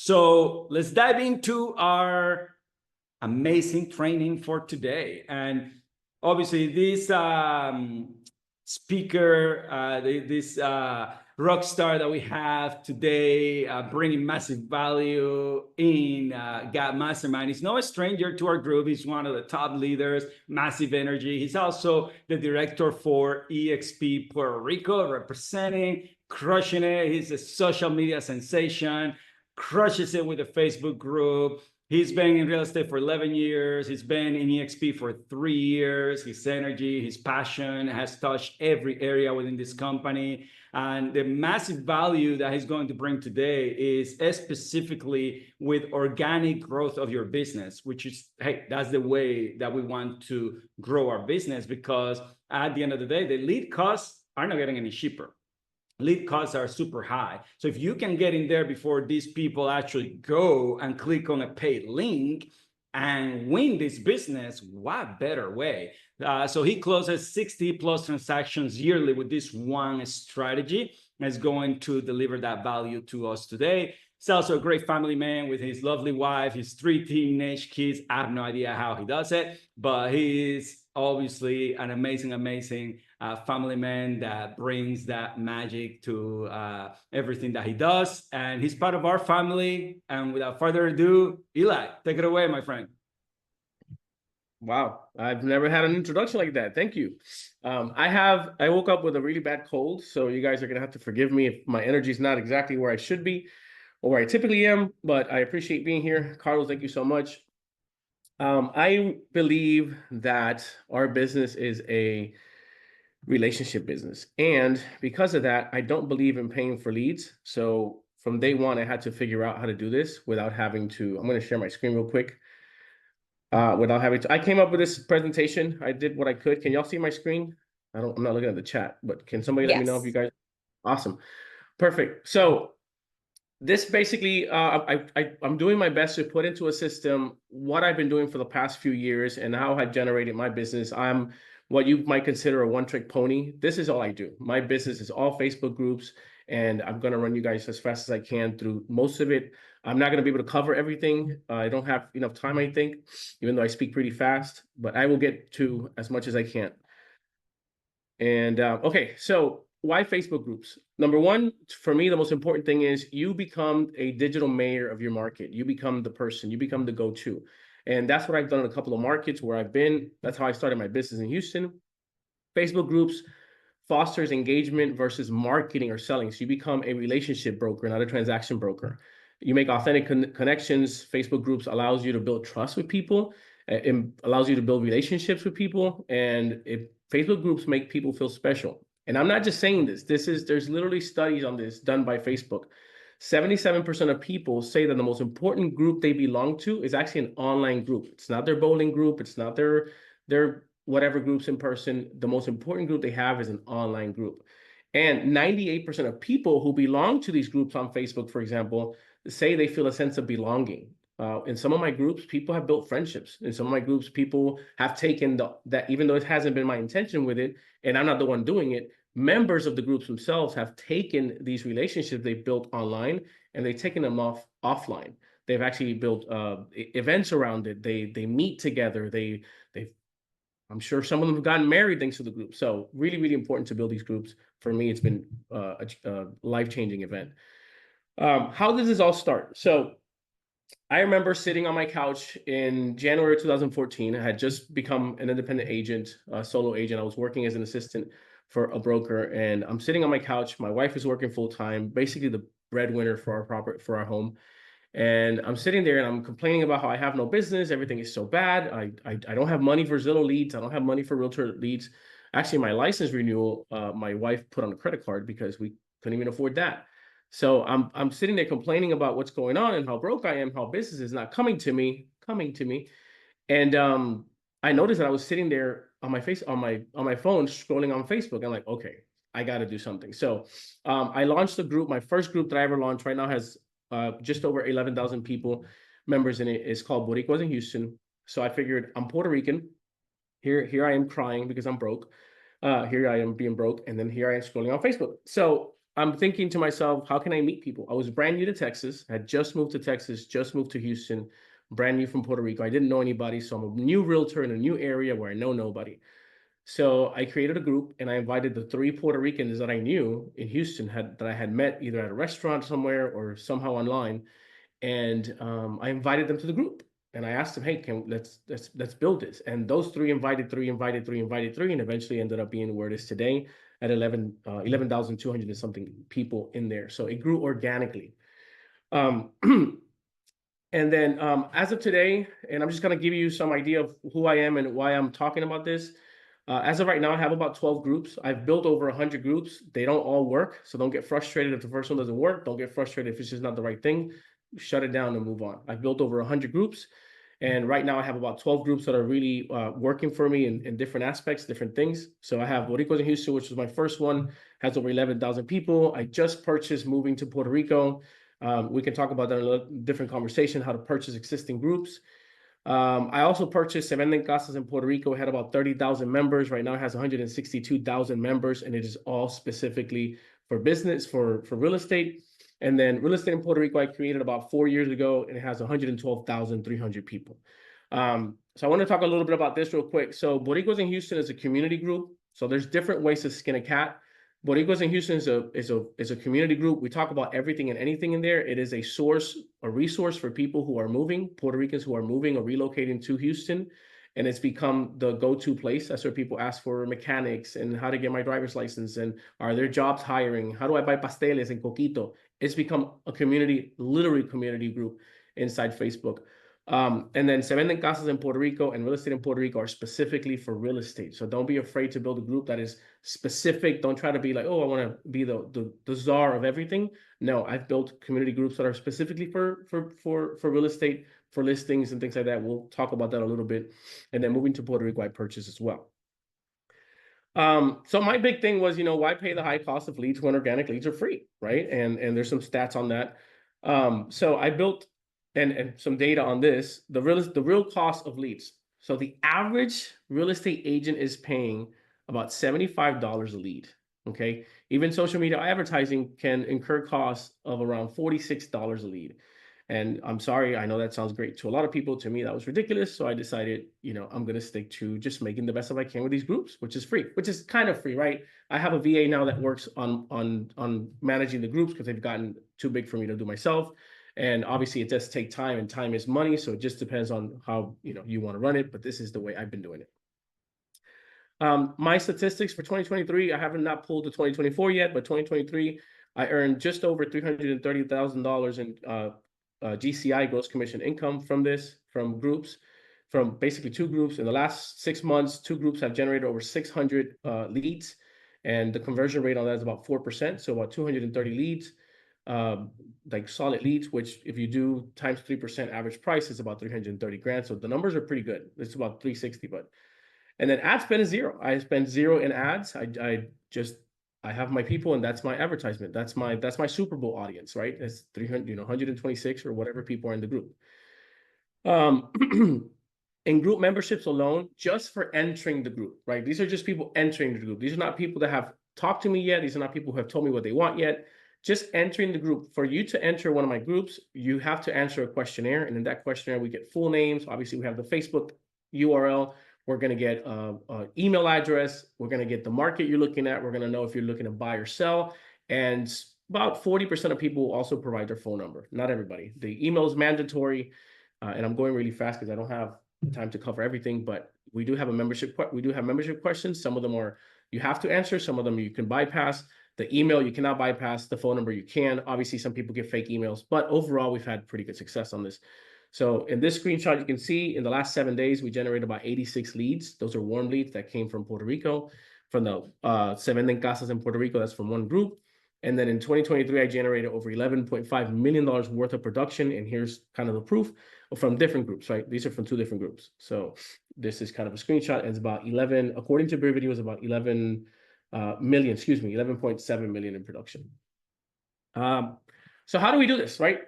So let's dive into our amazing training for today. And obviously, this speaker, this rock star that we have today, bringing massive value in GAP Mastermind. He's no stranger to our group. He's one of the top leaders, massive energy. He's also the director for EXP Puerto Rico, representing, crushing it. He's a social media sensation, crushes it with the Facebook group. He's been in real estate for 11 years. He's been in EXP for 3 years. His energy, his passion has touched every area within this company. And the massive value that he's going to bring today is specifically with organic growth of your business, which is, hey, that's the way that we want to grow our business, because at the end of the day, the lead costs are not getting any cheaper. Lead costs are super high. So if you can get in there before these people actually go and click on a paid link and win this business, what better way? So he closes 60 plus transactions yearly with this one strategy, and is going to deliver that value to us today. He's also a great family man with his lovely wife, his 3 teenage kids. I have no idea how he does it, but he's obviously an amazing family man that brings that magic to everything that he does. And he's part of our family. And without further ado, Eli, take it away, my friend. Wow, I've never had an introduction like that. Thank you. I woke up with a really bad cold, so you guys are gonna have to forgive me if my energy is not exactly where I should be or where I typically am, but I appreciate being here. Carlos, thank you so much. I believe that our business is a relationship business, and because of that, I don't believe in paying for leads. So from day one, I had to figure out how to do this without having to. I'm going to share my screen real quick. Without having to, I came up with this presentation. I did what I could. Can y'all see my screen? I'm not looking at the chat, but can somebody let me know if you guys? Awesome. Perfect. So this basically, I'm doing my best to put into a system what I've been doing for the past few years and how I generated my business. I'm what you might consider a one-trick pony. This is all I do. My business is all Facebook groups, and I'm going to run you guys as fast as I can through most of it. I'm not going to be able to cover everything. I don't have enough time, I think, even though I speak pretty fast, but I will get to as much as I can. And okay, so why Facebook groups? Number one, for me, the most important thing is you become a digital mayor of your market. You become the person, you become the go-to. And that's what I've done in a couple of markets where I've been. That's how I started my business in Houston. Facebook groups fosters engagement versus marketing or selling. So you become a relationship broker, not a transaction broker. You make authentic connections. Facebook groups allows you to build trust with people. It allows you to build relationships with people. And Facebook groups make people feel special. And I'm not just saying this. There's literally studies on this done by Facebook. 77% of people say that the most important group they belong to is actually an online group. It's not their bowling group. It's not their whatever groups in person. The most important group they have is an online group. And 98% of people who belong to these groups on Facebook, for example, say they feel a sense of belonging. In some of my groups, people have built friendships. In some of my groups, people have taken that, even though it hasn't been my intention with it, and I'm not the one doing it, members of the groups themselves have taken these relationships they've built online and they've taken them offline. They've actually built events around it. They meet together. I'm sure some of them have gotten married thanks to the group. So really, really important to build these groups. For me, it's been a life-changing event. How does this all start? So I remember sitting on my couch in January 2014. I had just become an independent agent, a solo agent. I was working as an assistant for a broker, and I'm sitting on my couch. My wife is working full-time, basically the breadwinner for our home. And I'm sitting there and I'm complaining about how I have no business. Everything is so bad. I don't have money for Zillow leads. I don't have money for realtor leads. Actually, my license renewal, my wife put on a credit card because we couldn't even afford that. So I'm sitting there complaining about what's going on and how broke I am, how business is not coming to me. And I noticed that I was sitting there on my phone scrolling on Facebook. I'm like, okay, I got to do something. So I launched a group. My first group that I ever launched right now has just over 11,000 people, members in it. It's called Boricuas in Houston. So I figured I'm Puerto Rican. Here I am crying because I'm broke. Here I am being broke. And then here I am scrolling on Facebook. So I'm thinking to myself, how can I meet people? I was brand new to Texas, had just moved to Texas, just moved to Houston, brand new from Puerto Rico. I didn't know anybody, so I'm a new realtor in a new area where I know nobody. So I created a group and I invited the 3 Puerto Ricans that I knew in Houston that I had met either at a restaurant somewhere or somehow online, and I invited them to the group. And I asked them, hey, let's build this. And those 3 invited 3, invited 3, invited 3, and eventually ended up being where it is today at 11,200 and something people in there. So it grew organically. Um, and then as of today, and I'm just going to give you some idea of who I am and why I'm talking about this. As of right now, I have about 12 groups. I've built over 100 groups. They don't all work. So don't get frustrated if the first one doesn't work. Don't get frustrated if it's just not the right thing. Shut it down and move on. I've built over 100 groups. And right now I have about 12 groups that are really working for me in different aspects, different things. So I have Boricuas in Houston, which was my first one, has over 11,000 people. I just purchased moving to Puerto Rico. We can talk about that in a different conversation, how to purchase existing groups. I also purchased Se Venden Casas in Puerto Rico. It had about 30,000 members. Right now it has 162,000 members, and it is all specifically for business, for real estate. And then real estate in Puerto Rico, I created about 4 years ago, and it has 112,300 people. So I want to talk a little bit about this real quick. So Boricuas in Houston is a community group. So there's different ways to skin a cat. Boricuas in Houston is a community group. We talk about everything and anything in there. It is a resource for people who are moving, Puerto Ricans who are moving or relocating to Houston. And it's become the go-to place. That's where people ask for mechanics and how to get my driver's license and are there jobs hiring? How do I buy pasteles in Coquito? It's become a community, literally community group inside Facebook. And then Se Venden Casas in Puerto Rico and real estate in Puerto Rico are specifically for real estate. So don't be afraid to build a group that is specific. Don't try to be like, oh, I want to be the czar of everything. No, I've built community groups that are specifically for real estate, for listings and things like that. We'll talk about that a little bit. And then moving to Puerto Rico, I purchased as well. So my big thing was, why pay the high cost of leads when organic leads are free, right? And there's some stats on that. So I built and some data on this, the real cost of leads. So the average real estate agent is paying about $75 a lead. Okay. Even social media advertising can incur costs of around $46 a lead. And I'm sorry, I know that sounds great to a lot of people. To me, that was ridiculous. So I decided, I'm going to stick to just making the best of I can with these groups, which is free, which is kind of free, right? I have a VA now that works on managing the groups because they've gotten too big for me to do myself. And obviously it does take time, and time is money. So it just depends on how, you want to run it. But this is the way I've been doing it. My statistics for 2023, I haven't not pulled the 2024 yet, but 2023, I earned just over $330,000 in GCI, gross commission income from groups, from basically 2 groups. In the last 6 months, 2 groups have generated over 600 leads, and the conversion rate on that is about 4%. So about 230 leads, like solid leads, which if you do times 3% average price is about 330 grand. So the numbers are pretty good. It's about 360, and then ad spend is 0. I spend 0 in ads. I have my people, and that's my advertisement. That's my Super Bowl audience, right? It's 300, 126 or whatever people are in the group. In group memberships alone, just for entering the group, right? These are just people entering the group. These are not people that have talked to me yet. These are not people who have told me what they want yet. Just entering the group. For you to enter one of my groups, you have to answer a questionnaire, and in that questionnaire, we get full names. Obviously, we have the Facebook URL. We're going to get an email address. We're going to get the market you're looking at. We're going to know if you're looking to buy or sell. And about 40% of people will also provide their phone number. Not everybody. The email is mandatory. And I'm going really fast because I don't have the time to cover everything. But we do have membership questions. Some of them are you have to answer. Some of them you can bypass. The email you cannot bypass. The phone number you can. Obviously, some people get fake emails. But overall, we've had pretty good success on this. So in this screenshot, you can see in the last 7 days, we generated about 86 leads. Those are warm leads that came from Puerto Rico, from the Se Venden Casas in Puerto Rico. That's from one group. And then in 2023, I generated over $11.5 million worth of production. And here's kind of the proof from different groups, right? These are from 2 different groups. So this is kind of a screenshot. And it's about 11, according to Beer Video, is about 11 million, 11.7 million in production. So how do we do this, right?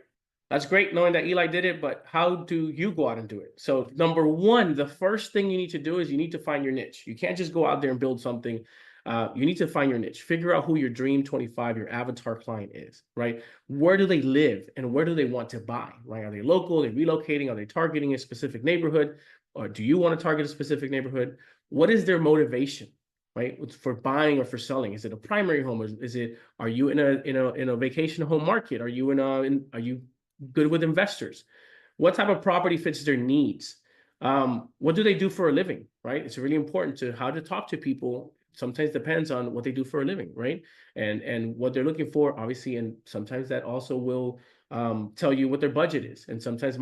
That's great knowing that Eli did it, but how do you go out and do it? So number one, the first thing you need to do is you need to find your niche. You can't just go out there and build something. You need to find your niche, figure out who your dream 25, your avatar client is, right? Where do they live and where do they want to buy, right? Are they local? Are they relocating? Are they targeting a specific neighborhood? Or do you want to target a specific neighborhood? What is their motivation, right? For buying or for selling? Is it a primary home? Is it, are you in a vacation home market? Are you are you good with investors? What type of property fits their needs? What do they do for a living, right? It's really important to how to talk to people. Sometimes depends on what they do for a living, right? And what they're looking for, obviously, and sometimes that also will tell you what their budget is. And sometimes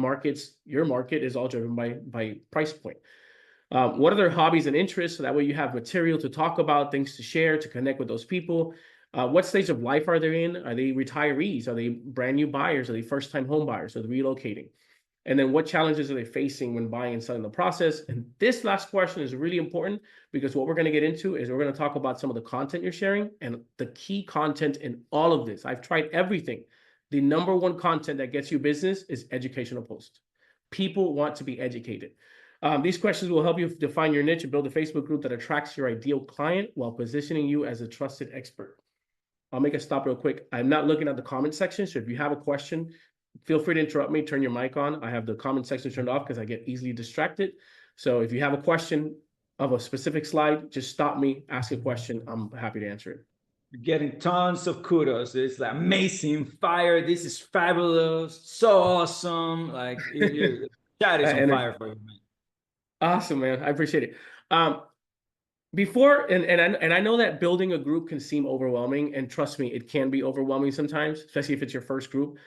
your market is all driven by price point. What are their hobbies and interests? So that way you have material to talk about, things to share, to connect with those people. What stage of life are they in? Are they retirees? Are they brand new buyers? Are they first-time home buyers? Are they relocating? And then what challenges are they facing when buying and selling the process? And this last question is really important because what we're going to get into is we're going to talk about some of the content you're sharing and the key content in all of this. I've tried everything. The number one content that gets you business is educational posts. People want to be educated. These questions will help you define your niche and build a Facebook group that attracts your ideal client while positioning you as a trusted expert. I'll make a stop real quick. I'm not looking at the comment section, so if you have a question, feel free to interrupt me, turn your mic on. I have the comment section turned off because I get easily distracted. So if you have a question of a specific slide, just stop me, ask a question. I'm happy to answer it. You're getting tons of kudos. It's like amazing, fire. This is fabulous, so awesome. Like your chat is on fire for you, man. Awesome, man. I appreciate it. Before and I know that building a group can seem overwhelming, and trust me, it can be overwhelming sometimes, especially if it's your first group.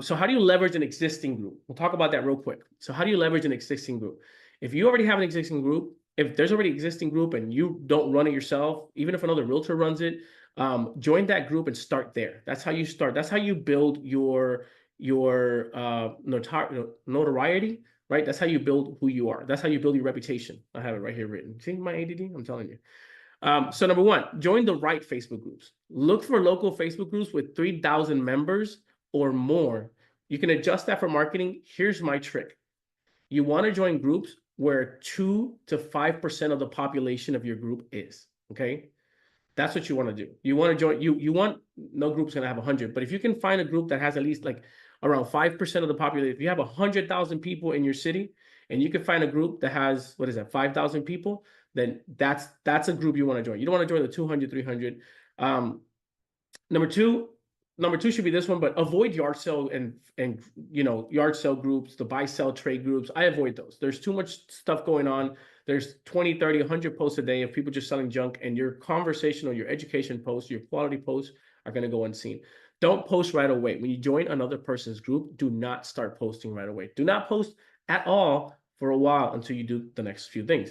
So how do you leverage an existing group? We'll talk about that real quick. So how do you leverage an existing group? If you already have an existing group, if there's already an existing group and you don't run it yourself, even if another realtor runs it, join that group and start there. That's how you start. That's how you build your notoriety, right? That's how you build who you are. That's how you build your reputation. I have it right here written. See my ADD? I'm telling you. So number one, join the right Facebook groups. Look for local Facebook groups with 3,000 members or more. You can adjust that for marketing. Here's my trick. You want to join groups where 2 to 5% of the population of your group is, okay? That's what you want to do. You want to join, you want, no group's going to have 100, but if you can find a group that has at least like around 5% of the population, if you have 100,000 people in your city and you can find a group that has, what is that, 5,000 people, then that's a group you want to join. You don't want to join the 200, 300. Number two should be this one, but avoid yard sale and yard sale groups, the buy sell trade groups. I avoid those. There's too much stuff going on. There's 20, 30, 100 posts a day of people just selling junk, and your conversational, your education posts, your quality posts are going to go unseen. Don't post right away. When you join another person's group, do not start posting right away. Do not post at all for a while until you do the next few things.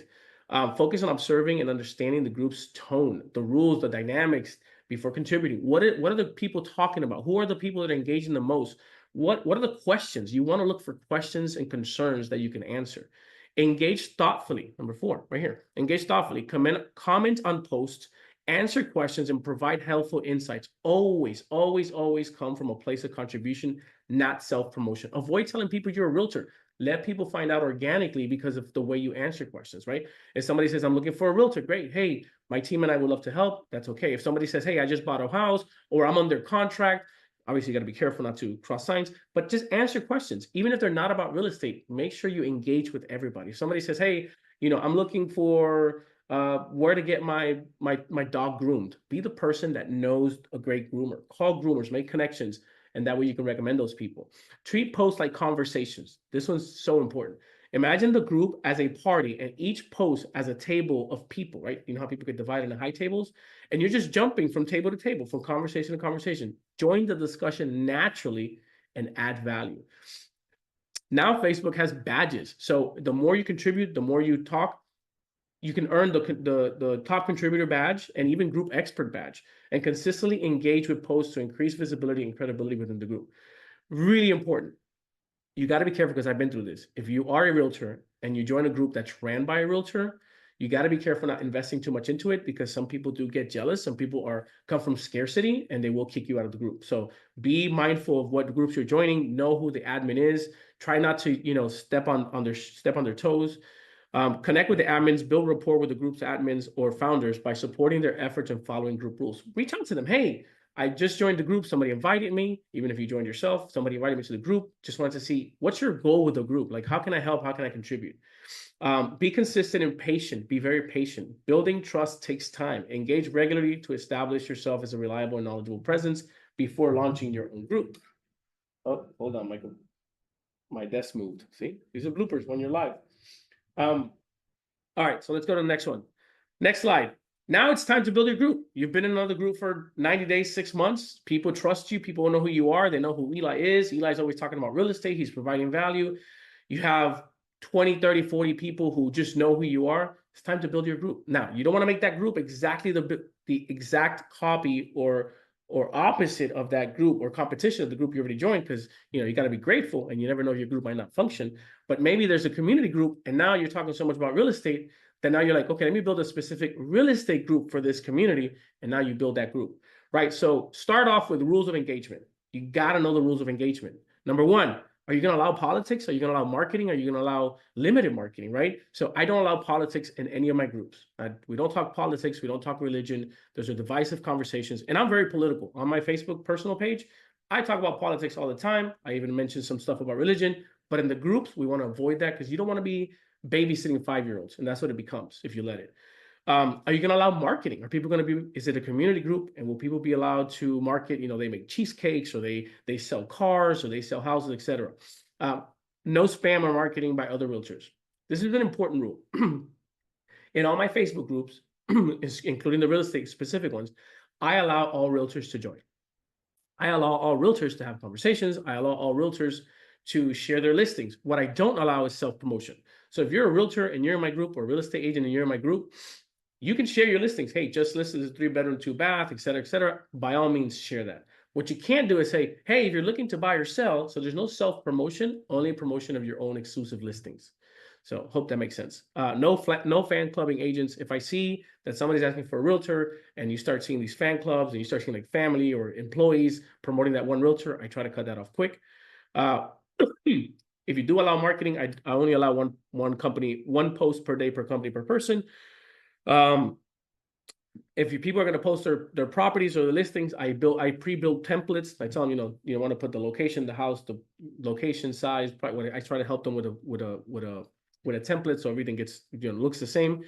Focus on observing and understanding the group's tone, the rules, the dynamics before contributing. What are the people talking about? Who are the people that are engaging the most? What are the questions? You want to look for questions and concerns that you can answer. Engage thoughtfully. Number 4, right here. Engage thoughtfully. Comment on posts, answer questions, and provide helpful insights. Always, always, always come from a place of contribution, not self-promotion. Avoid telling people you're a realtor. Let people find out organically because of the way you answer questions, right? If somebody says, I'm looking for a realtor, great. Hey, my team and I would love to help. That's okay. If somebody says, hey, I just bought a house, or I'm under contract, obviously you got to be careful not to cross signs, but just answer questions. Even if they're not about real estate, make sure you engage with everybody. If somebody says, hey, I'm looking for where to get my dog groomed, be the person that knows a great groomer. Call groomers, make connections, and that way you can recommend those people. Treat posts like conversations. This one's so important. Imagine the group as a party and each post as a table of people, right? You know how people get divided into high tables? And you're just jumping from table to table, from conversation to conversation. Join the discussion naturally and add value. Now Facebook has badges. So the more you contribute, the more you talk, you can earn the top contributor badge and even group expert badge, and consistently engage with posts to increase visibility and credibility within the group. Really important. You got to be careful because I've been through this. If you are a realtor and you join a group that's ran by a realtor, you got to be careful not investing too much into it because some people do get jealous. Some people come from scarcity and they will kick you out of the group. So be mindful of what groups you're joining. Know who the admin is. Try not to step on their toes. Connect with the admins, build rapport with the group's admins or founders by supporting their efforts and following group rules. Reach out to them. Hey, I just joined the group. Somebody invited me, even if you joined yourself, somebody invited me to the group. Just wanted to see what's your goal with the group? Like, how can I help? How can I contribute? Be consistent and patient. Be very patient. Building trust takes time. Engage regularly to establish yourself as a reliable and knowledgeable presence before launching your own group. Oh, hold on, Michael. My desk moved. See, these are bloopers when you're live. All right, so let's go to the next one. Next slide. Now it's time to build your group. You've been in another group for 90 days, 6 months. People trust you. People know who you are. They know who Eli is. Eli's always talking about real estate. He's providing value. You have 20, 30, 40 people who just know who you are. It's time to build your group. Now, you don't want to make that group exactly the exact copy or opposite of that group or competition of the group you already joined, because you got to be grateful, and you never know if your group might not function. But maybe there's a community group, and now you're talking so much about real estate that now you're like, okay, let me build a specific real estate group for this community, and now you build that group, right? So start off with rules of engagement. You got to know the rules of engagement. Number one, are you going to allow politics? Are you going to allow marketing? Are you going to allow limited marketing, right? So I don't allow politics in any of my groups. We don't talk politics. We don't talk religion. Those are divisive conversations. And I'm very political. On my Facebook personal page, I talk about politics all the time. I even mentioned some stuff about religion. But in the groups, we want to avoid that because you don't want to be babysitting 5-year-olds. And that's what it becomes if you let it. Are you going to allow marketing? Are people going to be, is it a community group? And will people be allowed to market? They make cheesecakes, or they sell cars, or they sell houses, etc. No spam or marketing by other realtors. This is an important rule. In all my Facebook groups, including the real estate specific ones, I allow all realtors to join. I allow all realtors to have conversations. I allow all realtors to share their listings. What I don't allow is self-promotion. So if you're a realtor and you're in my group, or a real estate agent and you're in my group, you can share your listings. Hey, just listed as a 3-bedroom, 2-bath, et cetera, et cetera. By all means, share that. What you can't do is say, hey, if you're looking to buy or sell, so there's no self-promotion, only promotion of your own exclusive listings. So hope that makes sense. No fan clubbing agents. If I see that somebody's asking for a realtor and you start seeing these fan clubs and you start seeing like family or employees promoting that one realtor, I try to cut that off quick. If you do allow marketing, I only allow one company, one post per day per company per person. If people are going to post their properties or the listings, I pre-build templates. I tell them, you want to put the location, the house, the location, size. I try to help them with a template so everything gets looks the same.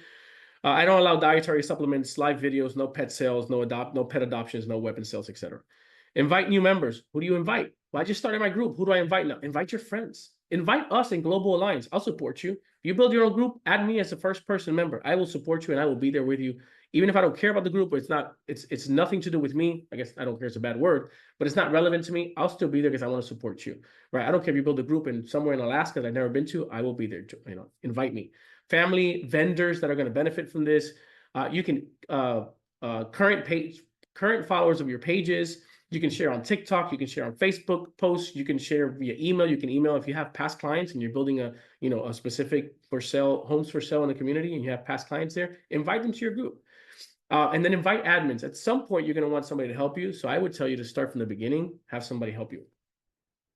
I don't allow dietary supplements, live videos, no pet sales, no pet adoptions, no weapon sales, etc. Invite new members. Who do you invite? Well, I just started my group. Who do I invite now? Invite your friends. Invite us in Global Alliance. I'll support you. If you build your own group, add me as a first person member. I will support you and I will be there with you. Even if I don't care about the group, or it's nothing to do with me. I guess I don't care, it's a bad word, but it's not relevant to me. I'll still be there because I want to support you, right? I don't care if you build a group in somewhere in Alaska that I've never been to. I will be there. Invite me. Family, vendors that are going to benefit from this. You can current followers of your pages. You can share on TikTok. You can share on Facebook posts. You can share via email. You can email if you have past clients and you're building a specific homes for sale in the community, and you have past clients there. Invite them to your group. And then invite admins. At some point, you're going to want somebody to help you. So I would tell you to start from the beginning, have somebody help you.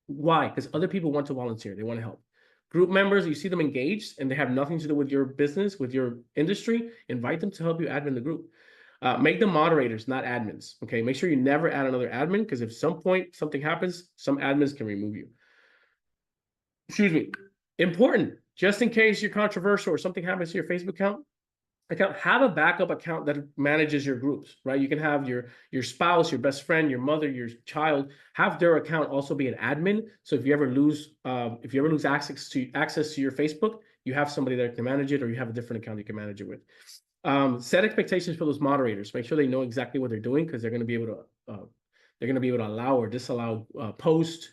Why? Because other people want to volunteer. They want to help. Group members, you see them engaged and they have nothing to do with your business, with your industry, invite them to help you admin the group. Make them moderators, not admins. Okay, make sure you never add another admin, because if some point something happens, some admins can remove you. Excuse me. Important, just in case you're controversial or something happens to your Facebook account, have a backup account that manages your groups, right? You can have your spouse, your best friend, your mother, your child, have their account also be an admin. So if you ever lose access to your Facebook, you have somebody that can manage it, or you have a different account you can manage it with. Set expectations for those moderators. Make sure they know exactly what they're doing, because they're going to be able to allow or disallow post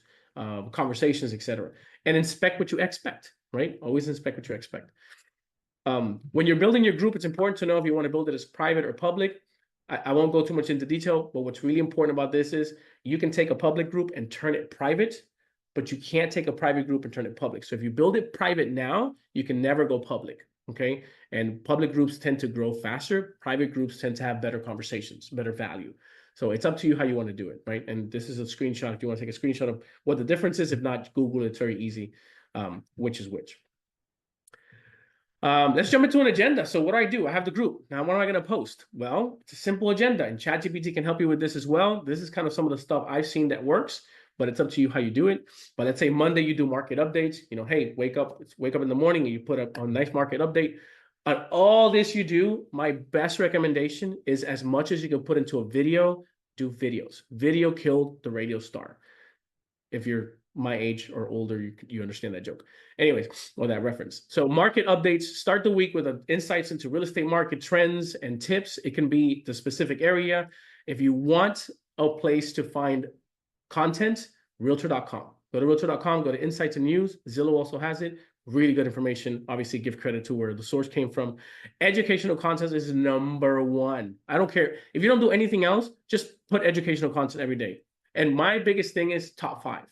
conversations, etc. And inspect what you expect, right? Always inspect what you expect. When you're building your group, it's important to know if you want to build it as private or public. I won't go too much into detail, but what's really important about this is you can take a public group and turn it private, but you can't take a private group and turn it public. So if you build it private now, you can never go public. Okay. And public groups tend to grow faster. Private groups tend to have better conversations, better value. So it's up to you how you want to do it, right? And this is a screenshot. If you want to take a screenshot of what the difference is, if not, Google it. It's very easy, which is which. Let's jump into an agenda. So what do? I have the group. Now, what am I going to post? Well, it's a simple agenda, and ChatGPT can help you with this as well. This is kind of some of the stuff I've seen that works, but it's up to you how you do it. But let's say Monday you do market updates. Hey, wake up in the morning and you put a nice market update. On all this you do, my best recommendation is as much as you can put into a video, do videos. Video killed the radio star. If you're my age or older, you understand that joke. Anyways, or that reference. So market updates, start the week with insights into real estate market trends and tips. It can be the specific area. If you want a place to find content, realtor.com. Go to realtor.com, go to insights and news. Zillow also has it. Really good information. Obviously, give credit to where the source came from. Educational content is number one. I don't care. If you don't do anything else, just put educational content every day. And my biggest thing is top 5.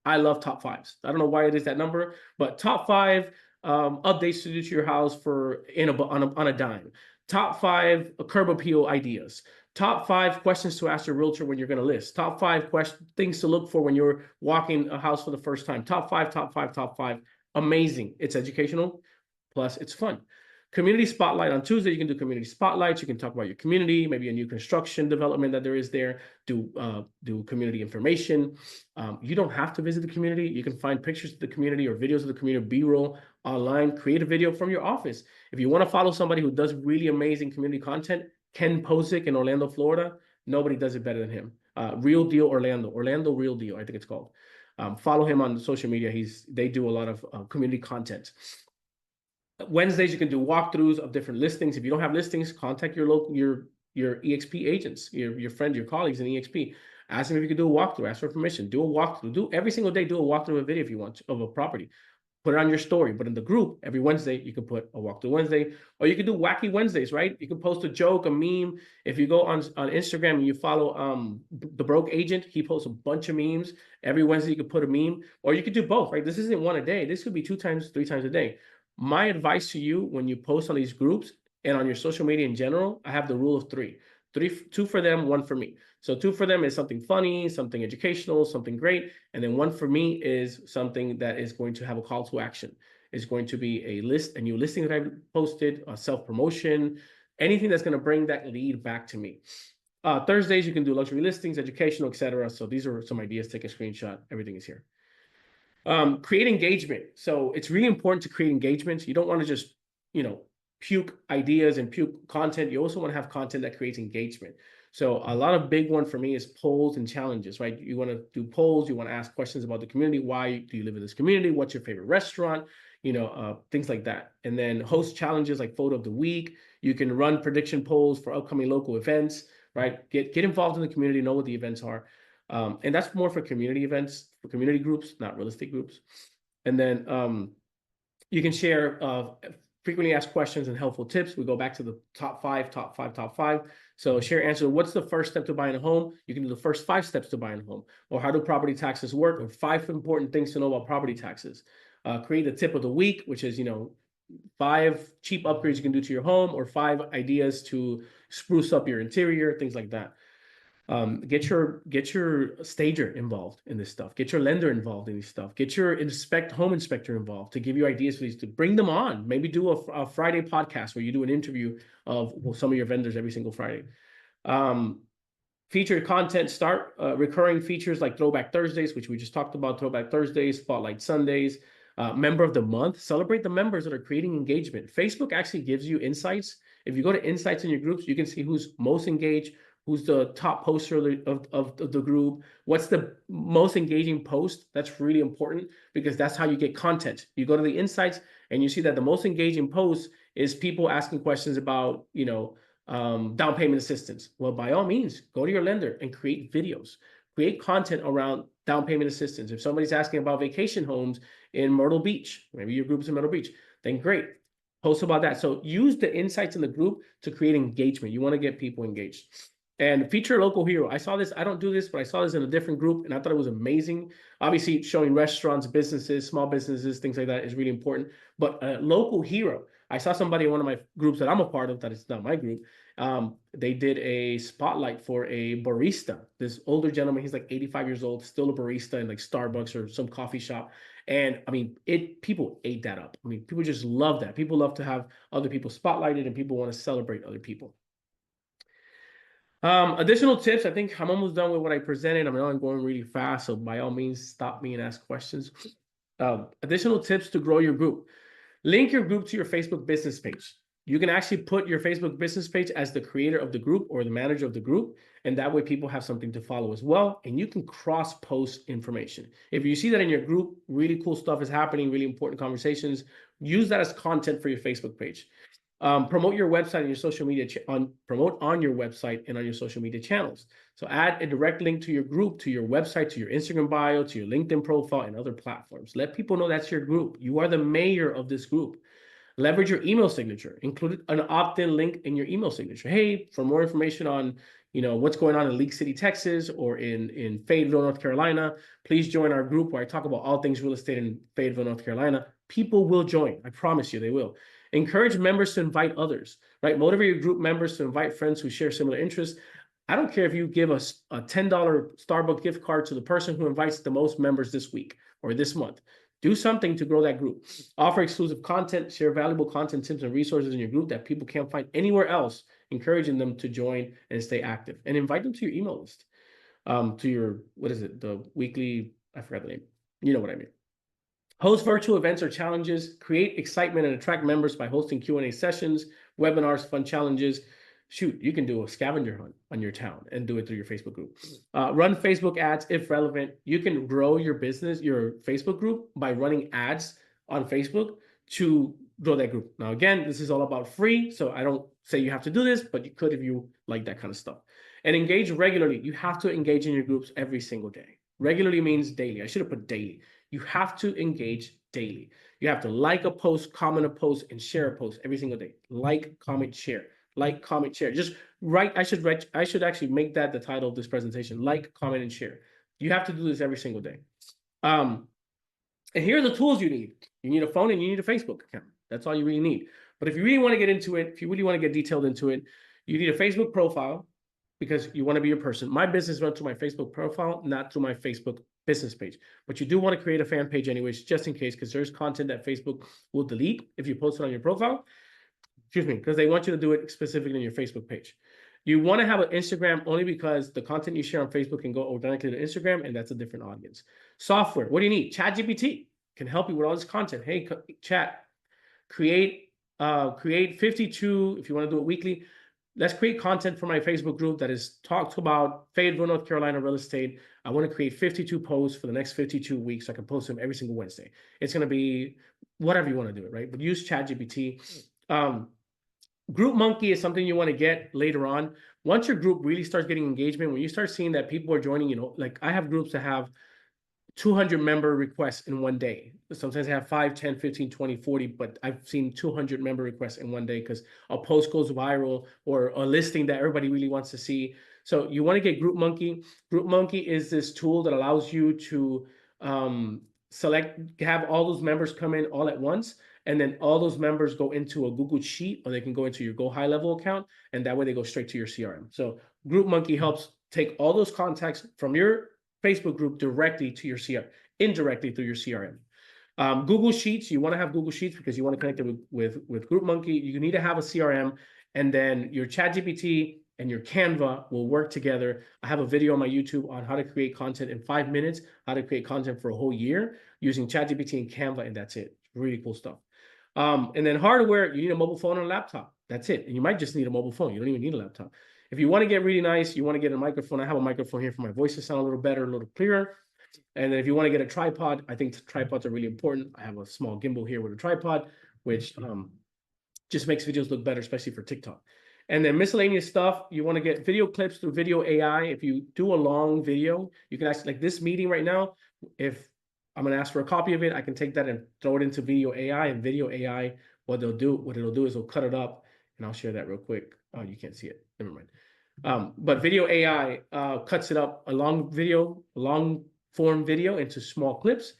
I love top 5s. I don't know why it is that number, but top 5 updates to do to your house on a dime. Top 5 curb appeal ideas. Top 5 questions to ask your realtor when you're going to list. Top 5 things to look for when you're walking a house for the first time. Top 5, top 5, top 5. Amazing. It's educational, plus it's fun. Community spotlight on Tuesday. You can do community spotlights. You can talk about your community, maybe a new construction development that there is there. Do community information. You don't have to visit the community. You can find pictures of the community or videos of the community, B-roll online. Create a video from your office. If you want to follow somebody who does really amazing community content, Ken Posick in Orlando, Florida. Nobody does it better than him. Real Deal Orlando Real Deal, I think it's called. Follow him on social media. They do a lot of community content. Wednesdays, you can do walkthroughs of different listings. If you don't have listings, contact your local your EXP agents, your friends, your colleagues in EXP. Ask them if you can do a walkthrough. Ask for permission. Do a walkthrough. Do every single day. Do a walkthrough of a video if you want of a property. Put it on your story. But in the group, every Wednesday, you can put a walkthrough Wednesday, or you can do wacky Wednesdays, right? You can post a joke, a meme. If you go on Instagram and you follow the Broke Agent, he posts a bunch of memes. Every Wednesday, you can put a meme, or you could do both, right? This isn't one a day. This could be 2 times, 3 times a day. My advice to you when you post on these groups and on your social media in general, I have the rule of 3. 2 for them, 1 for me. So 2 for them is something funny, something educational, something great. And then 1 for me is something that is going to have a call to action. It's going to be a new listing that I've posted, a self-promotion, anything that's going to bring that lead back to me. Thursdays, you can do luxury listings, educational, etc. So these are some ideas. Take a screenshot. Everything is here. Create engagement. So it's really important to create engagement. You don't want to just, puke ideas and puke content. You also want to have content that creates engagement. So a lot of big one for me is polls and challenges, right? You want to do polls. You want to ask questions about the community. Why do you live in this community? What's your favorite restaurant? Things like that. And then host challenges like photo of the week. You can run prediction polls for upcoming local events, right? Get involved in the community, know what the events are. And that's more for community events, for community groups, not real estate groups. And then you can share frequently asked questions and helpful tips. We go back to the top 5. So share answer. What's the first step to buying a home? You can do the first 5 steps to buying a home. Or how do property taxes work? Or 5 important things to know about property taxes. Create a tip of the week, which is, 5 cheap upgrades you can do to your home, or 5 ideas to spruce up your interior, things like that. Get your stager involved in this stuff. Get your lender involved in this stuff. Get your home inspector involved to give you ideas for these. To bring them on. Maybe do a Friday podcast where you do an interview of some of your vendors every single Friday. Featured content. Start recurring features like Throwback Thursdays, which we just talked about. Throwback Thursdays, Spotlight Sundays. Member of the month. Celebrate the members that are creating engagement. Facebook actually gives you insights. If you go to insights in your groups, you can see who's most engaged, who's the top poster of the group, what's the most engaging post. That's really important because that's how you get content. You go to the insights and you see that the most engaging post is people asking questions about, down payment assistance. Well, by all means, go to your lender and create videos. Create content around down payment assistance. If somebody's asking about vacation homes in Myrtle Beach, maybe your group's in Myrtle Beach, then great. Post about that. So use the insights in the group to create engagement. You want to get people engaged. And feature a local hero. I saw this. I don't do this, but I saw this in a different group, and I thought it was amazing. Obviously, showing restaurants, businesses, small businesses, things like that is really important. But a local hero. I saw somebody in one of my groups that I'm a part of, that is not my group. They did a spotlight for a barista. This older gentleman, he's like 85 years old, still a barista in like Starbucks or some coffee shop. And I mean, people ate that up. I mean, people just love that. People love to have other people spotlighted, and people want to celebrate other people. Additional tips. I think I'm almost done with what I presented. I know I'm going really fast, so by all means, stop me and ask questions. Additional tips to grow your group. Link your group to your Facebook business page. You can actually put your Facebook business page as the creator of the group or the manager of the group, and that way people have something to follow as well, and you can cross-post information. If you see that in your group, really cool stuff is happening, really important conversations, use that as content for your Facebook page. Promote your website and your social media promote on your website and on your social media channels. So add a direct link to your group, to your website, to your Instagram bio, to your LinkedIn profile, and other platforms. Let people know that's your group. You are the mayor of this group. Leverage your email signature. Include an opt-in link in your email signature. Hey, for more information on what's going on in League City, Texas, or in Fayetteville, North Carolina, please join our group where I talk about all things real estate in Fayetteville, North Carolina. People will join. I promise you they will. Encourage members to invite others, right? Motivate your group members to invite friends who share similar interests. I don't care if you give us a $10 Starbucks gift card to the person who invites the most members this week or this month. Do something to grow that group. Offer exclusive content, share valuable content, tips, and resources in your group that people can't find anywhere else, encouraging them to join and stay active. And invite them to your email list, to your, the weekly, I forgot the name. You know what I mean. Host virtual events or challenges. Create excitement and attract members by hosting Q&A sessions, webinars, fun challenges. Shoot, you can do a scavenger hunt on your town and do it through your Facebook group. Run Facebook ads if relevant. You can grow your business, your Facebook group, by running ads on Facebook to grow that group. Now, again, this is all about free, so I don't say you have to do this, but you could if you like that kind of stuff. And engage regularly. You have to engage in your groups every single day. Regularly means daily. I should have put daily. You have to engage daily. You have to like a post, comment a post, and share a post every single day. Like, comment, share. Like, comment, share. Just write. I should actually make that the title of this presentation. Like, comment, and share. You have to do this every single day. And here are the tools you need. You need a phone and you need a Facebook account. That's all you really need. But if you really want to get into it, if you really want to get detailed into it, you need a Facebook profile because you want to be your person. My business runs through my Facebook profile, not through my Facebook business page. But you do want to create a fan page anyways, just in case, because there's content that Facebook will delete if you post it on your profile. Excuse me, because they want you to do it specifically on your Facebook page. You want to have an Instagram only because the content you share on Facebook can go organically to Instagram, and that's a different audience. Software, what do you need? ChatGPT can help you with all this content. Hey, chat, create 52, if you want to do it weekly. Let's create content for my Facebook group that is talked about Fayetteville, North Carolina real estate. I want to create 52 posts for the next 52 weeks. So I can post them every single Wednesday. It's going to be whatever you want to do it, right? But use ChatGPT. Group Monkey is something you want to get later on. Once your group really starts getting engagement, when you start seeing that people are joining, like I have groups that have 200 member requests in one day. Sometimes I have 5, 10, 15, 20, 40, but I've seen 200 member requests in one day because a post goes viral or a listing that everybody really wants to see. So you want to get Group Monkey. Group Monkey is this tool that allows you to have all those members come in all at once. And then all those members go into a Google Sheet, or they can go into your Go High Level account. And that way they go straight to your CRM. So Group Monkey helps take all those contacts from your Facebook group directly to your CRM, indirectly through your CRM. Google Sheets, you want to have Google Sheets because you want to connect it with Group Monkey. You need to have a CRM, and then your ChatGPT and your Canva will work together. I have a video on my YouTube on how to create content in 5 minutes, how to create content for a whole year using ChatGPT and Canva, and that's it. Really cool stuff. And then hardware, you need a mobile phone and a laptop. That's it. And you might just need a mobile phone. You don't even need a laptop. If you want to get really nice, you want to get a microphone. I have a microphone here for my voice to sound a little better, a little clearer. And then if you want to get a tripod, I think tripods are really important. I have a small gimbal here with a tripod, which just makes videos look better, especially for TikTok. And then miscellaneous stuff, you want to get video clips through Video AI. If you do a long video, you can actually, like this meeting right now, if I'm going to ask for a copy of it, I can take that and throw it into Video AI. And Video AI, what it'll do is it'll cut it up, and I'll share that real quick. Oh, you can't see it. Never mind. But Video AI cuts it up, a long form video into small clips.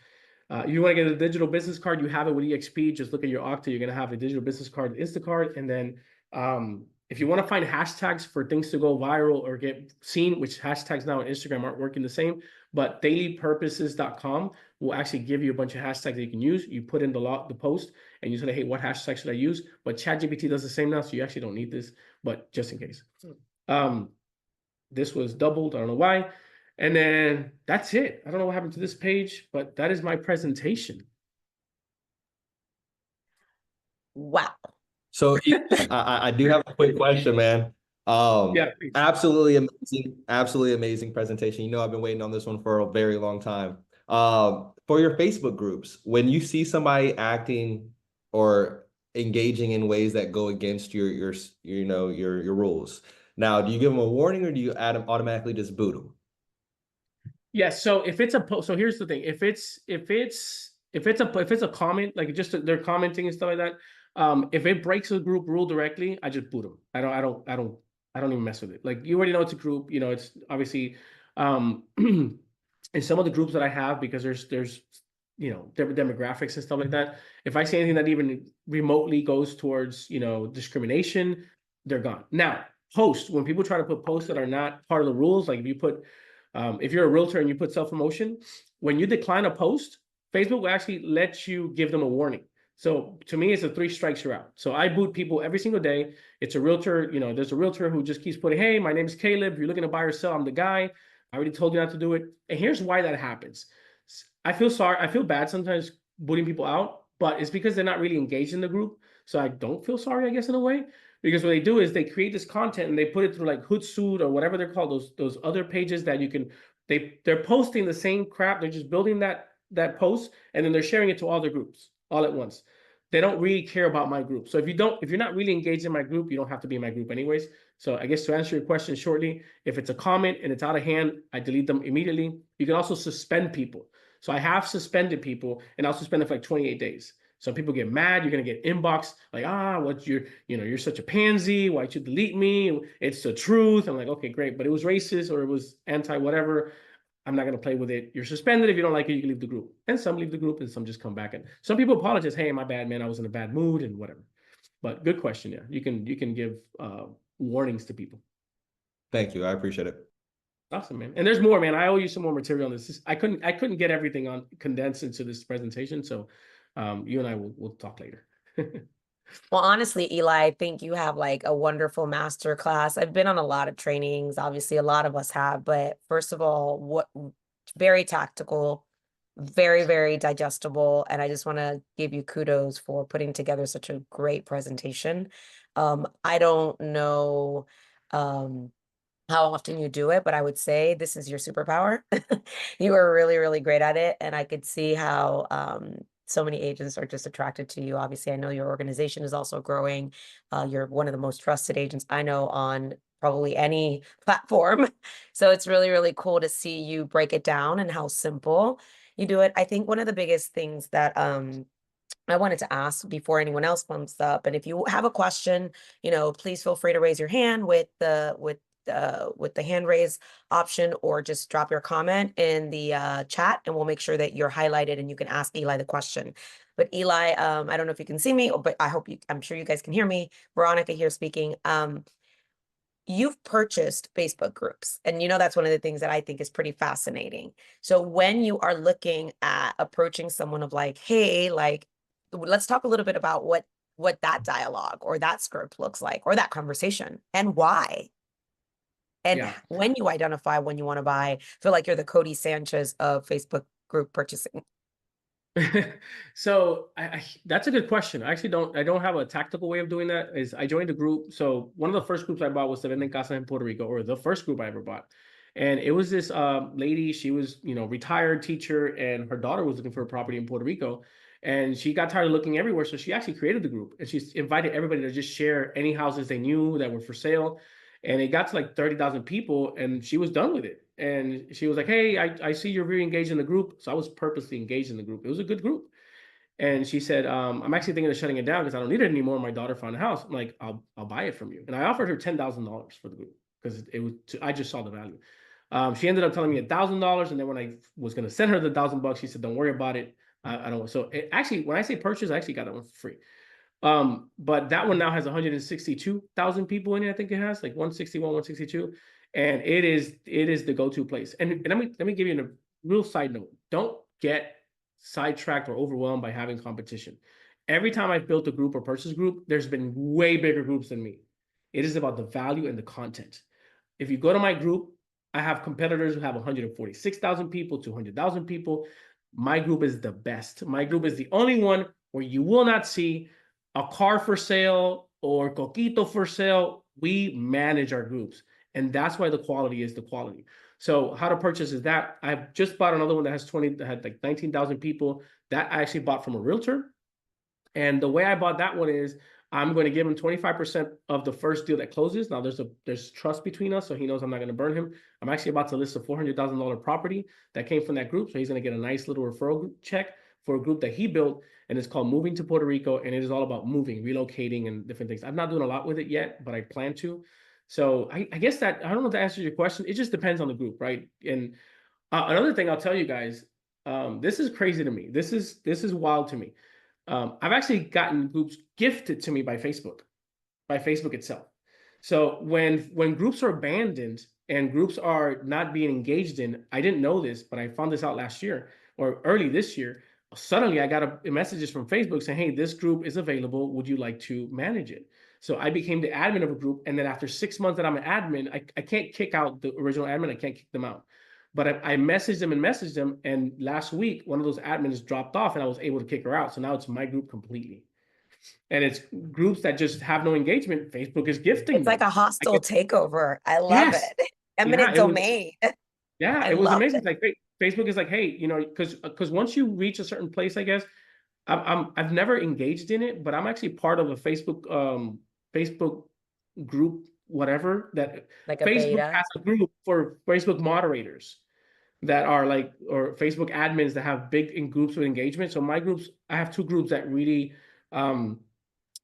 You want to get a digital business card, you have it with EXP. Just look at your Okta. You're going to have a digital business card, Instacart. And then if you want to find hashtags for things to go viral or get seen, which hashtags now on Instagram aren't working the same, but dailypurposes.com will actually give you a bunch of hashtags that you can use. You put in the post and you say, hey, what hashtag should I use? But ChatGPT does the same now, so you actually don't need this, but just in case. This was doubled. I don't know why. And then that's it. I don't know what happened to this page, but that is my presentation. Wow. So I do have a quick question, man. Yeah, please. Absolutely amazing presentation. You know, I've been waiting on this one for a very long time. For your Facebook groups, when you see somebody acting or engaging in ways that go against your rules, now do you give them a warning or do you automatically just boot them? Yes. So if it's a post, so here's the thing: if it's a comment, like just they're commenting and stuff like that. If it breaks a group rule directly, I just boot them. I don't even mess with it. Like, you already know it's a group. You know, it's obviously in some of the groups that I have, because there's different demographics and stuff like that. If I see anything that even remotely goes towards discrimination, they're gone. Now, when people try to put posts that are not part of the rules, like if you're a realtor and you put self-promotion, when you decline a post, Facebook will actually let you give them a warning. So to me, it's a 3 strikes you're out. So I boot people every single day. It's a realtor, there's a realtor who just keeps putting, hey, my name is Caleb. If you're looking to buy or sell, I'm the guy. I already told you not to do it. And here's why that happens. I feel bad sometimes booting people out, but it's because they're not really engaged in the group. So I don't feel sorry, I guess, in a way. Because what they do is they create this content and they put it through like Hootsuite or whatever they're called, those other pages that you can, they're posting the same crap. They're just building that post, and then they're sharing it to all their groups all at once. They don't really care about my group. So if you're not really engaged in my group, you don't have to be in my group anyways. So I guess to answer your question shortly, if it's a comment and it's out of hand, I delete them immediately. You can also suspend people. So I have suspended people, and I'll suspend it for like 28 days. So people get mad. You're gonna get inbox like, you're such a pansy. Why'd you delete me? It's the truth. I'm like, okay, great, but it was racist or it was anti whatever. I'm not gonna play with it. You're suspended. If you don't like it, you can leave the group. And some leave the group, and some just come back. And some people apologize. Hey, my bad, man. I was in a bad mood and whatever. But good question. Yeah, you can give warnings to people. Thank you. I appreciate it. Awesome, man. And there's more, man. I owe you some more material on this. I couldn't get everything on condensed into this presentation. So you and I will talk later. Well, honestly, Eli, I think you have like a wonderful master class. I've been on a lot of trainings. Obviously, a lot of us have, but first of all, very tactical, very, very digestible. And I just want to give you kudos for putting together such a great presentation. I don't know how often you do it, but I would say this is your superpower. You are really, really great at it. And I could see how so many agents are just attracted to you. Obviously, I know your organization is also growing. You're one of the most trusted agents I know on probably any platform. So it's really, really cool to see you break it down and how simple you do it. I think one of the biggest things that I wanted to ask before anyone else bumps up, and if you have a question, please feel free to raise your hand with the hand raise option, or just drop your comment in the chat, and we'll make sure that you're highlighted and you can ask Eli the question. But Eli, I don't know if you can see me, but I'm sure you guys can hear me. Veronica here speaking. You've purchased Facebook groups, and that's one of the things that I think is pretty fascinating. So when you are looking at approaching someone of like, hey, like, let's talk a little bit about what that dialogue or that script looks like, or that conversation, and why. And when you identify when you want to buy, feel like you're the Cody Sanchez of Facebook group purchasing. So that's a good question. I don't have a tactical way of doing that. Is I joined a group. So one of the first groups I bought was the Venden Casa in Puerto Rico, or the first group I ever bought. And it was this lady. She was retired teacher, and her daughter was looking for a property in Puerto Rico, and she got tired of looking everywhere. So she actually created the group, and she invited everybody to just share any houses they knew that were for sale. And it got to like 30,000 people, and she was done with it. And she was like, hey, I see you're really engaged in the group. So I was purposely engaged in the group. It was a good group. And she said, I'm actually thinking of shutting it down because I don't need it anymore. My daughter found a house. I'm like, I'll buy it from you. And I offered her $10,000 for the group because I just saw the value. She ended up telling me $1,000. And then when I was going to send her the $1,000, she said, don't worry about it. I don't. So actually, when I say purchase, I actually got that one for free. But that one now has 162,000 people in it. I think it has like 161, 162. and it is the go-to place. And let me give you a real side note. Don't get sidetracked or overwhelmed by having competition. Every time I've built a group or purchase group, there's been way bigger groups than me. It is about the value and the content. If you go to my group, I have competitors who have 146,000 people, 200,000 people. My group is the best. My group is the only one where you will not see a car for sale or coquito for sale. We manage our groups, and that's why the quality is the quality. So how to purchase is that I've just bought another one that had like 19,000 people that I actually bought from a realtor. And the way I bought that one is I'm going to give him 25% of the first deal that closes. Now there's trust between us, so he knows I'm not going to burn him. I'm actually about to list a $400,000 property that came from that group, so he's going to get a nice little referral check for a group that he built, and it's called Moving to Puerto Rico, and it is all about moving, relocating, and different things. I'm not doing a lot with it yet, but I plan to. So I guess that I don't know if that answers your question. It just depends on the group, right? And another thing I'll tell you guys, this is crazy to me. This is wild to me. I've actually gotten groups gifted to me by Facebook itself. So when groups are abandoned and groups are not being engaged in, I didn't know this, but I found this out last year or early this year. Suddenly I got messages from Facebook saying, hey, this group is available. Would you like to manage it? So I became the admin of a group. And then after 6 months that I'm an admin, I can't kick out the original admin. I can't kick them out. But I messaged them, and last week one of those admins dropped off, and I was able to kick her out. So now it's my group completely, and it's groups that just have no engagement. Facebook is gifting It's like them. a hostile takeover. I love Yes, it. Eminent yeah, domain. yeah, I it was love amazing. it. It's like Facebook is like, hey, you know, because once you reach a certain place, I guess I've never engaged in it, but I'm actually part of a Facebook group, whatever that Like a Facebook beta. has a group for Facebook moderators that are like, or Facebook admins that have big in groups with engagement. So my groups, I have two groups that really,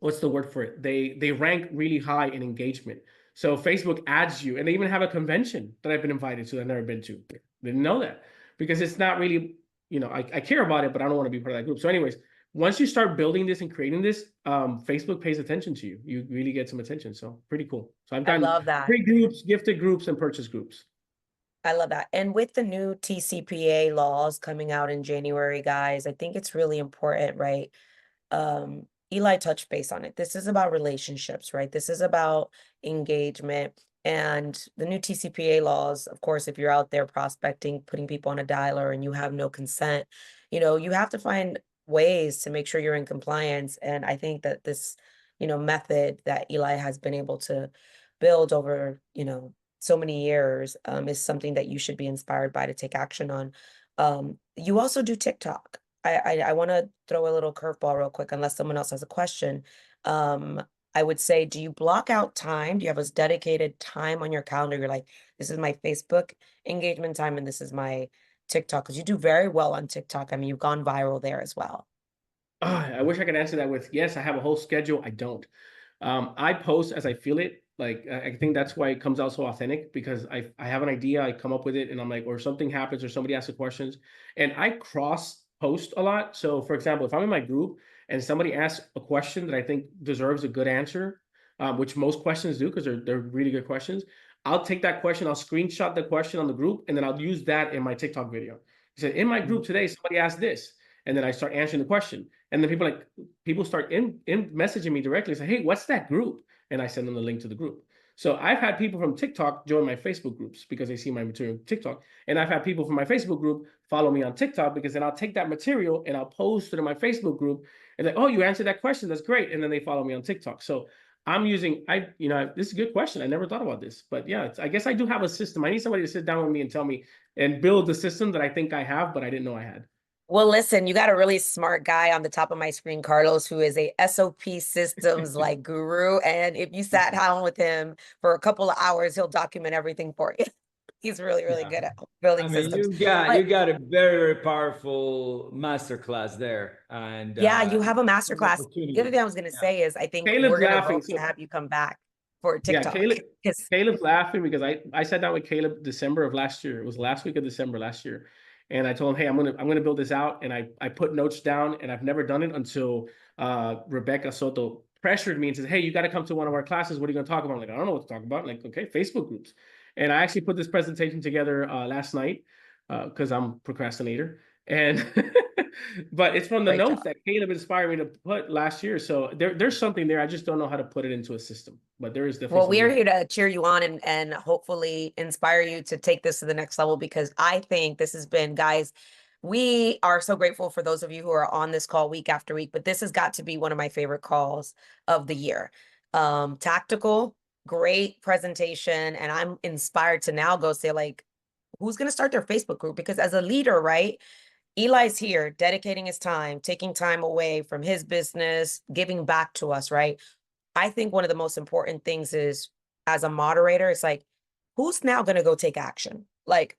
what's the word for it? They rank really high in engagement. So Facebook adds you, and they even have a convention that I've been invited to that I've never been to. Didn't know that because it's not really, you know, I care about it, but I don't want to be part of that group. So anyways, once you start building this and creating this, Facebook pays attention to you. You really get some attention. So pretty cool. So I've I gotten love that. free groups, gifted groups, and purchase groups. I love that. And with the new TCPA laws coming out in January, guys, I think it's really important, right? Eli touched base on it. This is about relationships, right? This is about engagement. And the new TCPA laws, of course, if you're out there prospecting, putting people on a dialer and you have no consent, you know, you have to find ways to make sure you're in compliance. And I think that this, you know, method that Eli has been able to build over, you know, so many years is something that you should be inspired by to take action on. You also do TikTok. I want to throw a little curveball real quick, unless someone else has a question. I would say, do you block out time? Do you have a dedicated time on your calendar? You're like, this is my Facebook engagement time, and this is my TikTok, because you do very well on TikTok. I mean, you've gone viral there as well. I wish I could answer that with yes, I have a whole schedule. I don't. I post as I feel it. Like I think that's why it comes out so authentic because I have an idea, I come up with it, and I'm like, or something happens, or somebody asks the questions, and I cross post a lot. So, for example, if I'm in my group and somebody asks a question that I think deserves a good answer, which most questions do because they're really good questions, I'll take that question, I'll screenshot the question on the group, and then I'll use that in my TikTok video. He said, in my group today, somebody asked this, and then I start answering the question, and then people start in messaging me directly, say, hey, what's that group? And I send them the link to the group. So I've had people from TikTok join my Facebook groups because they see my material on TikTok. And I've had people from my Facebook group follow me on TikTok because then I'll take that material and I'll post it in my Facebook group and like, oh, you answered that question. That's great. And then they follow me on TikTok. So I'm using, this is a good question. I never thought about this, but yeah, I guess I do have a system. I need somebody to sit down with me and tell me and build the system that I think I have, but I didn't know I had. Well, listen, you got a really smart guy on the top of my screen, Carlos, who is a SOP systems like guru. And if you sat down with him for a couple of hours, he'll document everything for you. He's really, really good at building systems. You got a very, very powerful masterclass there. And yeah, you have a masterclass. opportunity. The other thing I was going to say is I think Caleb's we're going laughing, to have you come back for TikTok. Yeah, Caleb's laughing because I sat down with Caleb December of last year. It was last week of December last year. And I told him, hey, I'm gonna build this out. And I put notes down, and I've never done it until Rebecca Soto pressured me and says, hey, you got to come to one of our classes. What are you gonna talk about? I'm like, I don't know what to talk about. I'm like, okay, Facebook groups. And I actually put this presentation together last night because I'm a procrastinator. And but it's from the Great notes job. that Caleb inspired me to put last year. So there's something there. I just don't know how to put it into a system. But there is definitely Well, we are something. here to cheer you on and hopefully inspire you to take this to the next level, because I think this has been, guys, we are so grateful for those of you who are on this call week after week, but this has got to be one of my favorite calls of the year. Tactical, great presentation, and I'm inspired to now go say, like, who's going to start their Facebook group? Because as a leader, right? Eli's here, dedicating his time, taking time away from his business, giving back to us, right? I think one of the most important things is, as a moderator, it's like, who's now going to go take action? Like,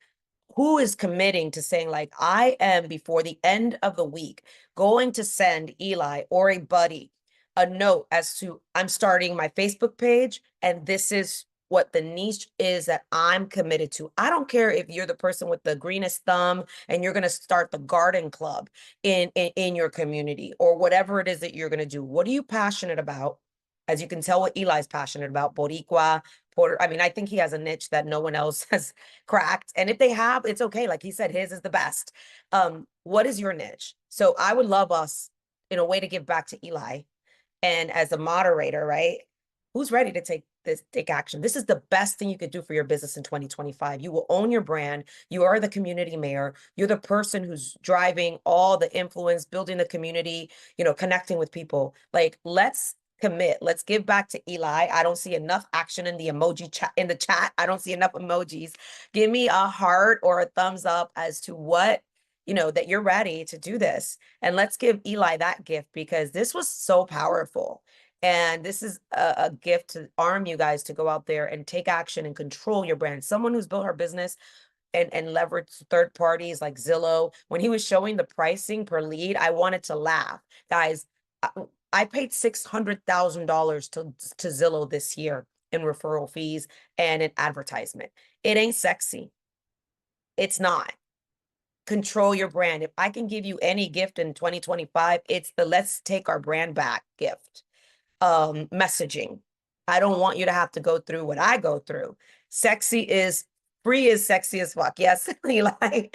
who is committing to saying, like, I am, before the end of the week, going to send Eli or a buddy a note as to, I'm starting my Facebook page, and this is what the niche is that I'm committed to. I don't care if you're the person with the greenest thumb and you're going to start the garden club in your community, or whatever it is that you're going to do. What are you passionate about? As you can tell what Eli's passionate about, Boricua, Puerto, I mean, I think he has a niche that no one else has cracked. And if they have, it's okay. Like he said, his is the best. What is your niche? So I would love us, in a way, to give back to Eli. And as a moderator, right? Who's ready to take action? This is the best thing you could do for your business in 2025. You will own your brand. You are the community mayor. You're the person who's driving all the influence, building the community, connecting with people. Like, let's commit. Let's give back to Eli. I don't see enough action in the emoji chat, in the chat. I don't see enough emojis. Give me a heart or a thumbs up as to what, that you're ready to do this. And let's give Eli that gift, because this was so powerful. And this is a gift to arm you guys to go out there and take action and control your brand. Someone who's built her business and leverage third parties like Zillow. When he was showing the pricing per lead, I wanted to laugh. Guys, I paid $600,000 to Zillow this year in referral fees and in advertisement. It ain't sexy. It's not. Control your brand. If I can give you any gift in 2025, it's the let's take our brand back gift. Messaging. I don't want you to have to go through what I go through. Free is sexy as fuck. Yes, Eli.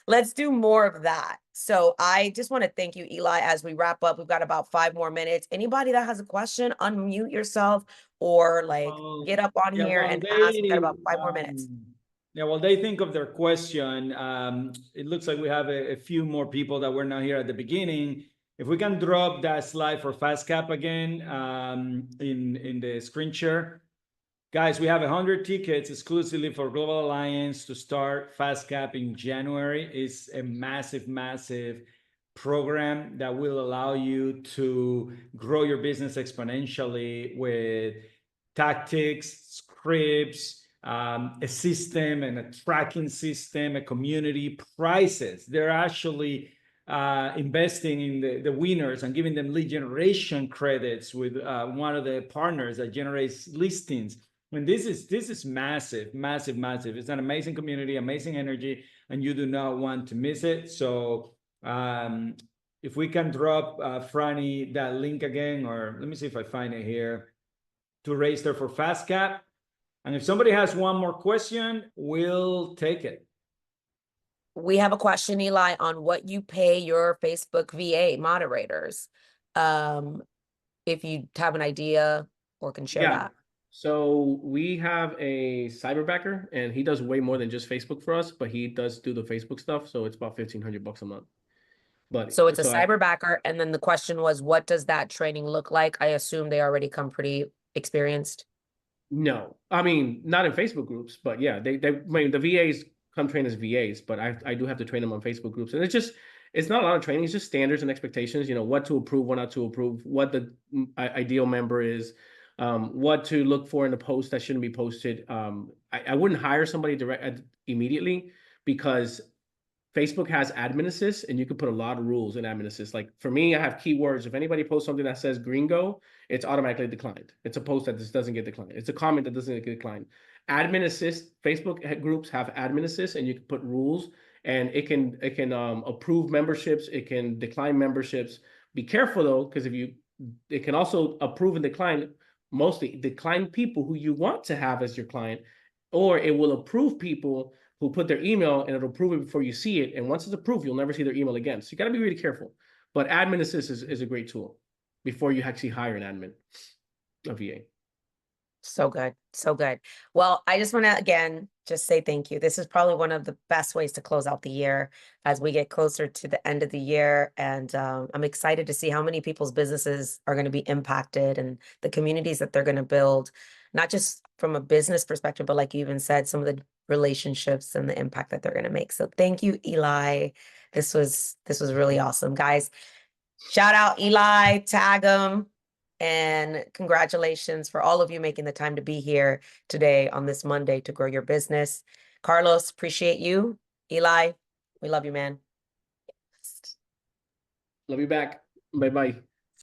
Let's do more of that. So I just want to thank you, Eli, as we wrap up. We've got about 5 more minutes. Anybody that has a question, unmute yourself or get up on here and ask. We've got about 5 more minutes. While they think of their question, it looks like we have a few more people that were not here at the beginning. If we can drop that slide for FastCap again in the screen share. Guys, we have 100 tickets exclusively for Global Alliance to start FastCap in January. It's a massive, massive program that will allow you to grow your business exponentially with tactics, scripts, a system and a tracking system, a community, prices. They're actually investing in the winners and giving them lead generation credits with one of the partners that generates listings. And this is massive, massive, massive. It's an amazing community, amazing energy, and you do not want to miss it. So if we can drop, Franny, that link again, or let me see if I find it here, to register for FastCap. And if somebody has one more question, we'll take it. We have a question, Eli, on what you pay your Facebook VA moderators. If you have an idea or can share that. So we have a cyberbacker, and he does way more than just Facebook for us, but he does do the Facebook stuff. So it's about $1,500 a month. But so it's a cyberbacker, and then the question was, what does that training look like? I assume they already come pretty experienced. No, I mean, not in Facebook groups, but yeah, I mean, the VAs come train as VAs, but I do have to train them on Facebook groups, and it's not a lot of training. It's just standards and expectations. What to approve, what not to approve, what the ideal member is, what to look for in the post that shouldn't be posted. I wouldn't hire somebody immediately, because Facebook has admin assist, and you can put a lot of rules in admin assist. Like for me, I have keywords. If anybody posts something that says gringo, it's automatically declined. It's a post that just doesn't get declined. It's a comment that doesn't get declined. Admin assist, Facebook groups have admin assist, and you can put rules, and it can approve memberships. It can decline memberships. Be careful though, because it can also approve and decline, mostly decline people who you want to have as your client, or it will approve people who put their email, and it'll approve it before you see it. And once it's approved, you'll never see their email again. So you got to be really careful. But Admin Assist is a great tool before you actually hire an admin, a VA. So good. So good. Well, I just want to again just say thank you. This is probably one of the best ways to close out the year as we get closer to the end of the year. And I'm excited to see how many people's businesses are going to be impacted and the communities that they're going to build, not just from a business perspective, but like you even said, some of the relationships and the impact that they're going to make. So thank you, Eli. This was really awesome, guys. Shout out Eli, tag him. And congratulations for all of you making the time to be here today on this Monday to grow your business. Carlos, appreciate you. Eli, we love you, man. Love you back. Bye-bye.